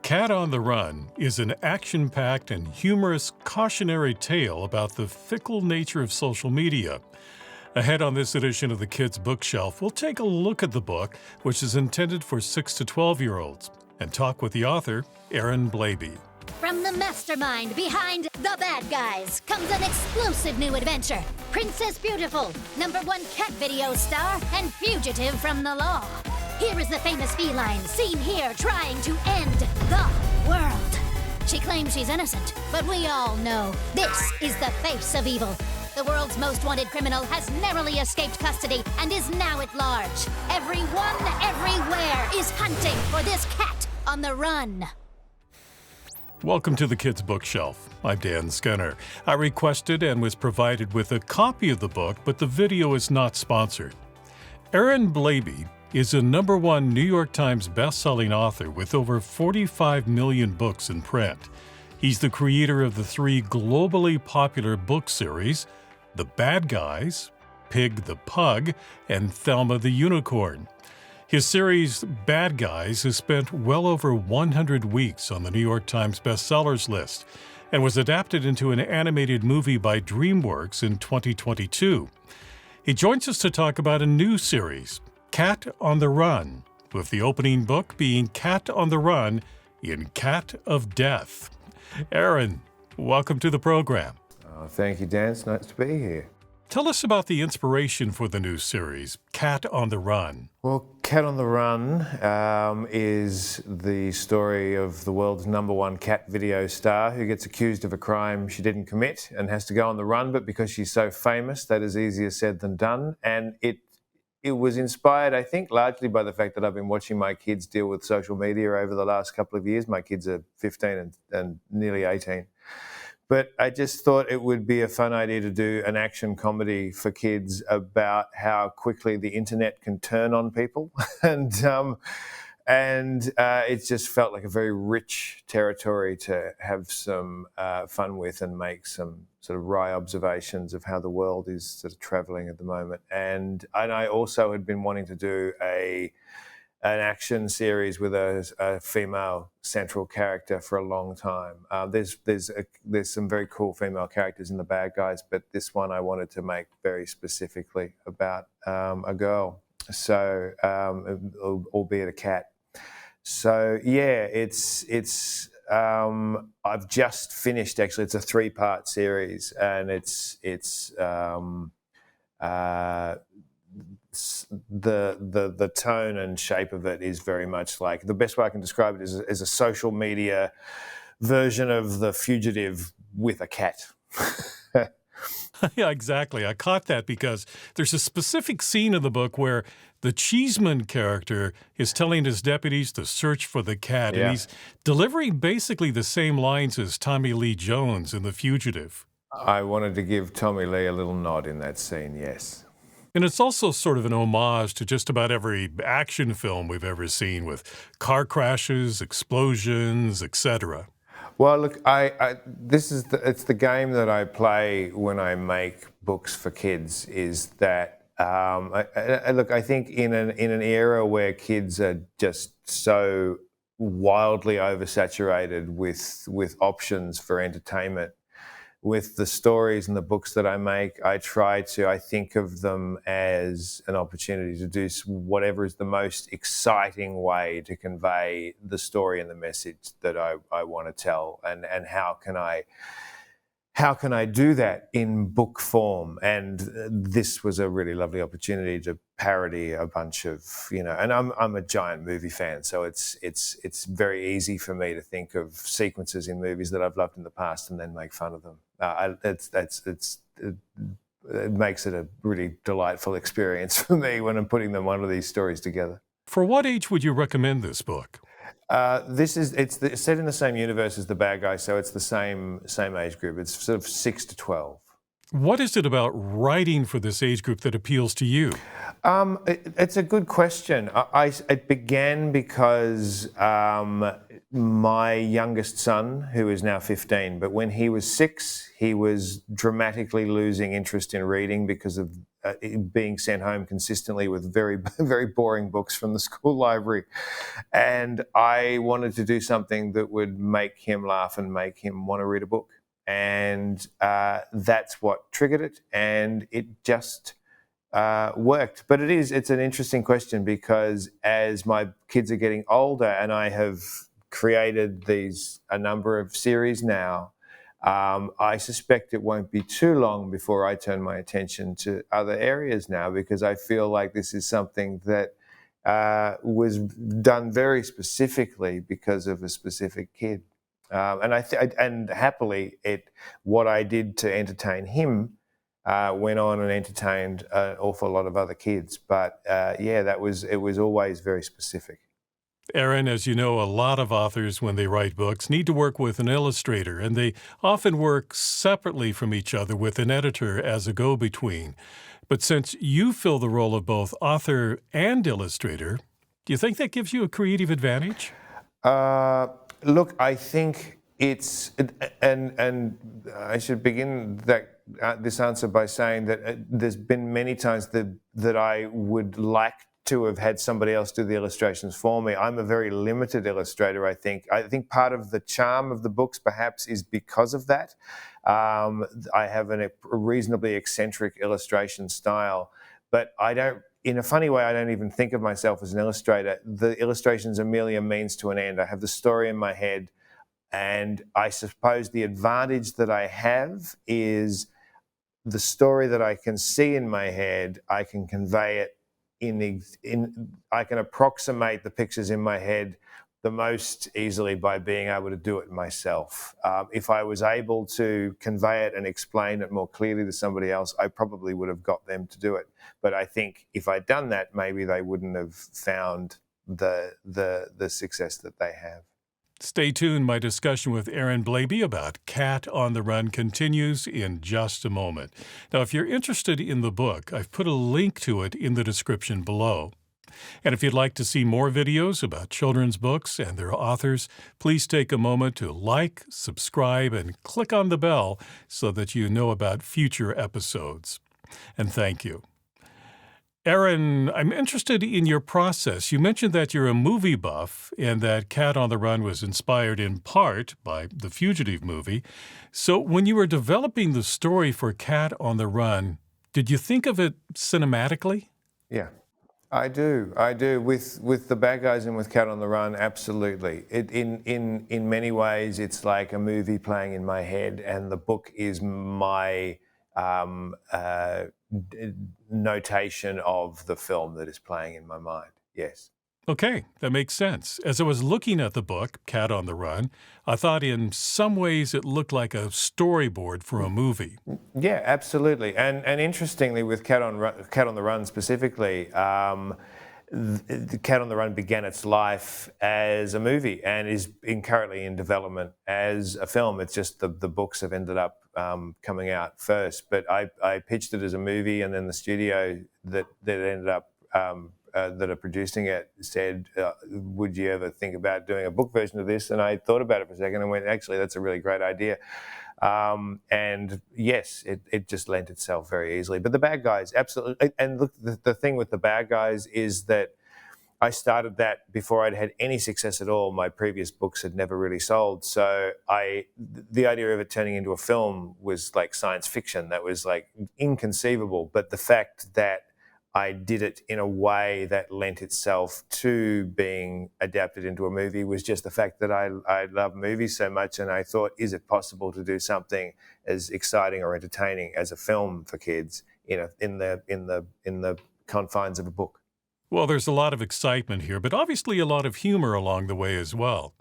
Cat on the Run is an action-packed and humorous cautionary tale about the fickle nature of social media. Ahead on this edition of the Kids Bookshelf, we'll take a look at the book, which is intended for 6 to 12-year-olds, and talk with the author, Aaron Blabey. From the mastermind behind The Bad Guys comes an explosive new adventure. Princess Beautiful, #1 cat video star, and fugitive from the law. Here is the famous feline seen here trying to end the world. She claims she's innocent, but we all know this is the face of evil. The world's most wanted criminal has narrowly escaped custody and is now at large. Everyone, everywhere is hunting for this cat on the run. Welcome to the Kids Bookshelf. I'm Dan Skinner. I requested and was provided with a copy of the book, but the video is not sponsored. Aaron Blabey is a #1 New York Times bestselling author with over 45 million books in print. He's the creator of the 3 globally popular book series, The Bad Guys, Pig the Pug, and Thelma the Unicorn. His series, Bad Guys, has spent well over 100 weeks on the New York Times bestsellers list and was adapted into an animated movie by Dreamworks in 2022. He joins us to talk about a new series, Cat on the Run, with the opening book being Cat on the Run in Cat of Death. Aaron, welcome to the program. Thank you, Dan. It's nice to be here. Tell us about the inspiration for the new series, Cat on the Run. Well, Cat on the Run is the story of the world's #1 cat video star who gets accused of a crime she didn't commit and has to go on the run, but because she's so famous, that is easier said than done. And it was inspired, I think, largely by the fact that I've been watching my kids deal with social media over the last couple of years. My kids are 15 and nearly 18. But I just thought it would be a fun idea to do an action comedy for kids about how quickly the internet can turn on people. and it just felt like a very rich territory to have some fun with and make some sort of wry observations of how the world is sort of traveling at the moment. And I also had been wanting to do an action series with a female central character for a long time. There's some very cool female characters in The Bad Guys, but this one I wanted to make very specifically about a girl, so albeit a cat. So yeah, it's I've just finished, actually. It's a 3-part series, and it's the tone and shape of it is very much like, the best way I can describe it is a social media version of The Fugitive with a cat. Yeah, exactly. I caught that because there's a specific scene in the book where the Cheeseman character is telling his deputies to search for the cat, and he's delivering basically the same lines as Tommy Lee Jones in The Fugitive. I wanted to give Tommy Lee a little nod in that scene, yes. And it's also sort of an homage to just about every action film we've ever seen, with car crashes, explosions, etc. Well, look, it's the game that I play when I make books for kids. Is that I think in an era where kids are just so wildly oversaturated with options for entertainment, with the stories and the books that I make, I think of them as an opportunity to do whatever is the most exciting way to convey the story and the message that I want to tell, and how can I do that in book form? And this was a really lovely opportunity to parody a bunch of, and I'm a giant movie fan, so it's very easy for me to think of sequences in movies that I've loved in the past and then make fun of them. It makes it a really delightful experience for me when I'm putting one of these stories together. For what age would you recommend this book? It's set in the same universe as The Bad Guy, so it's the same age group. It's sort of 6 to 12. What is it about writing for this age group that appeals to you? It's a good question. It began because my youngest son, who is now 15, but when he was 6, he was dramatically losing interest in reading because of being sent home consistently with very, very boring books from the school library. And I wanted to do something that would make him laugh and make him want to read a book. And that's what triggered it. And it just worked. But it's an interesting question because as my kids are getting older and I have created a number of series now, I suspect it won't be too long before I turn my attention to other areas now, because I feel like this is something that was done very specifically because of a specific kid. And happily, what I did to entertain him went on and entertained an awful lot of other kids. But it was always very specific. Aaron, as you know, a lot of authors, when they write books, need to work with an illustrator, and they often work separately from each other with an editor as a go-between. But since you fill the role of both author and illustrator, do you think that gives you a creative advantage? Look, I think and I should begin this answer by saying that there's been many times that I would like to have had somebody else do the illustrations for me. I'm a very limited illustrator, I think. I think part of the charm of the books perhaps is because of that. I have a reasonably eccentric illustration style, but in a funny way, I don't even think of myself as an illustrator. The illustrations are merely a means to an end. I have the story in my head, and I suppose the advantage that I have is the story that I can see in my head, I can convey it I can approximate the pictures in my head the most easily by being able to do it myself. If I was able to convey it and explain it more clearly to somebody else, I probably would have got them to do it. But I think if I'd done that, maybe they wouldn't have found the success that they have. Stay tuned. My discussion with Aaron Blabey about Cat on the Run continues in just a moment. Now, if you're interested in the book, I've put a link to it in the description below. And if you'd like to see more videos about children's books and their authors, please take a moment to like, subscribe, and click on the bell so that you know about future episodes. And thank you. Aaron, I'm interested in your process. You mentioned that you're a movie buff and that Cat on the Run was inspired in part by the Fugitive movie. So when you were developing the story for Cat on the Run, did you think of it cinematically? Yeah, I do. With the bad guys and with Cat on the Run, absolutely. In many ways, it's like a movie playing in my head, and the book is my notation of the film that is playing in my mind. Yes. Okay, that makes sense. As I was looking at the book, Cat on the Run, I thought in some ways it looked like a storyboard for a movie. Yeah, absolutely. And interestingly, with Cat on the Run specifically, the Cat on the Run began its life as a movie and is currently in development as a film. It's just the books have ended up coming out first. But I pitched it as a movie, and then the studio that ended up that are producing it said, would you ever think about doing a book version of this? And I thought about it for a second and went, actually, that's a really great idea. And yes, it just lent itself very easily. But the bad guys, absolutely. And look, the thing with the bad guys is that I started that before I'd had any success at all. My previous books had never really sold. So the idea of it turning into a film was like science fiction. That was like inconceivable. But the fact that I did it in a way that lent itself to being adapted into a movie was just the fact that I love movies so much, and I thought, is it possible to do something as exciting or entertaining as a film for kids in the confines of a book? Well, there's a lot of excitement here, but obviously a lot of humor along the way as well.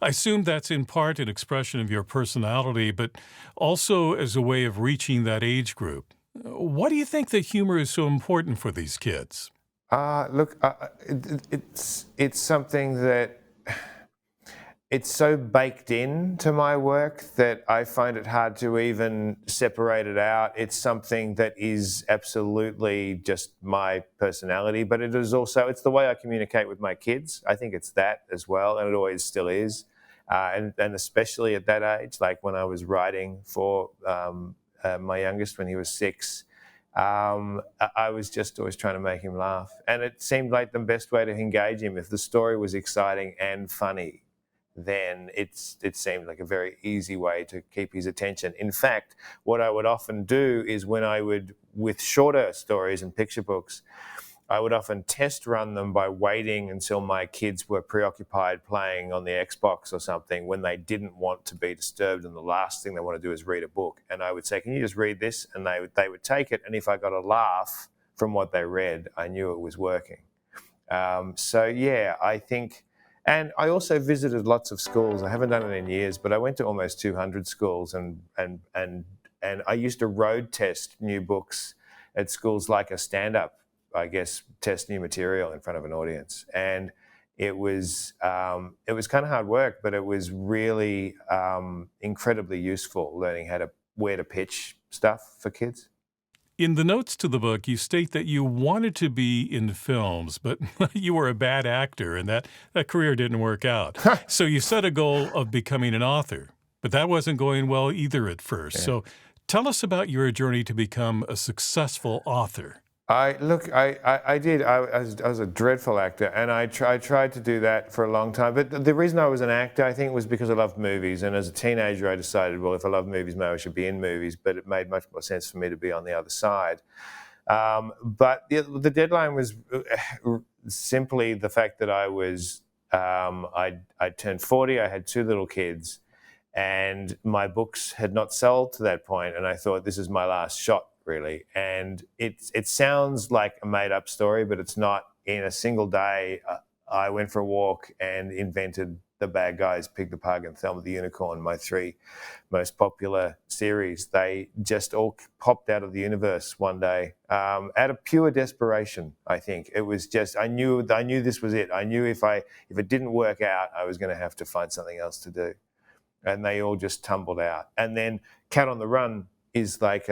I assume that's in part an expression of your personality, but also as a way of reaching that age group. Why do you think that humor is so important for these kids? Look, it's something that it's so baked into my work that I find it hard to even separate it out. It's something that is absolutely just my personality, but it is also, it's the way I communicate with my kids. I think it's that as well, and it always still is. And especially at that age, like when I was writing for my youngest when he was 6, I was just always trying to make him laugh. And it seemed like the best way to engage him. If the story was exciting and funny, then it seemed like a very easy way to keep his attention. In fact, what I would often do is with shorter stories and picture books, I would often test run them by waiting until my kids were preoccupied playing on the Xbox or something when they didn't want to be disturbed, and the last thing they want to do is read a book. And I would say, can you just read this? And they would take it, and if I got a laugh from what they read, I knew it was working. So yeah, I think... And I also visited lots of schools. I haven't done it in years, but I went to almost 200 schools, and I used to road test new books at schools like a stand-up, I guess, test new material in front of an audience. And it was kind of hard work, but it was really incredibly useful learning where to pitch stuff for kids. In the notes to the book, you state that you wanted to be in films, but you were a bad actor, and that career didn't work out. So you set a goal of becoming an author, but that wasn't going well either at first. Yeah. So tell us about your journey to become a successful author. I did. I was a dreadful actor, and I tried to do that for a long time. But the reason I was an actor, I think, was because I loved movies. And as a teenager, I decided, well, if I love movies, maybe I should be in movies. But it made much more sense for me to be on the other side. But the deadline was simply the fact that I turned 40. I had 2 little kids, and my books had not sold to that point. And I thought, this is my last shot, really. And it sounds like a made-up story, but it's not. In a single day, I went for a walk and invented The Bad Guys, Pig the Pug, and Thelma the Unicorn, my 3 most popular series. They just all popped out of the universe one day out of pure desperation, I think. It was just, I knew this was it. I knew if it didn't work out, I was going to have to find something else to do. And they all just tumbled out. And then Cat on the Run is like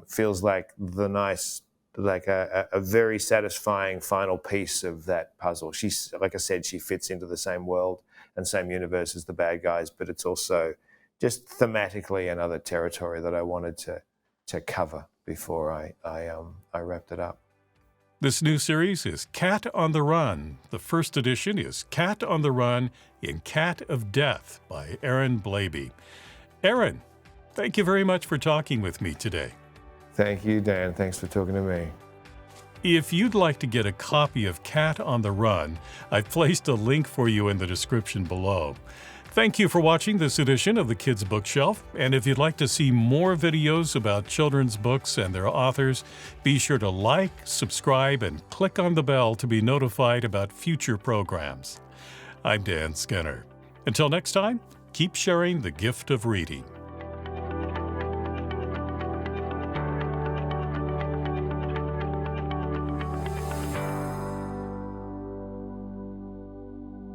feels like a very satisfying final piece of that puzzle. She's, like I said, she fits into the same world and same universe as The Bad Guys, but it's also just thematically another territory that I wanted to cover before I wrapped it up. This new series is Cat on the Run. The first edition is Cat on the Run in Cat of Death by Aaron Blabey. Aaron, thank you very much for talking with me today. Thank you, Dan. Thanks for talking to me. If you'd like to get a copy of Cat on the Run, I've placed a link for you in the description below. Thank you for watching this edition of the Kids Bookshelf, and if you'd like to see more videos about children's books and their authors, be sure to like, subscribe, and click on the bell to be notified about future programs. I'm Dan Skinner. Until next time, keep sharing the gift of reading.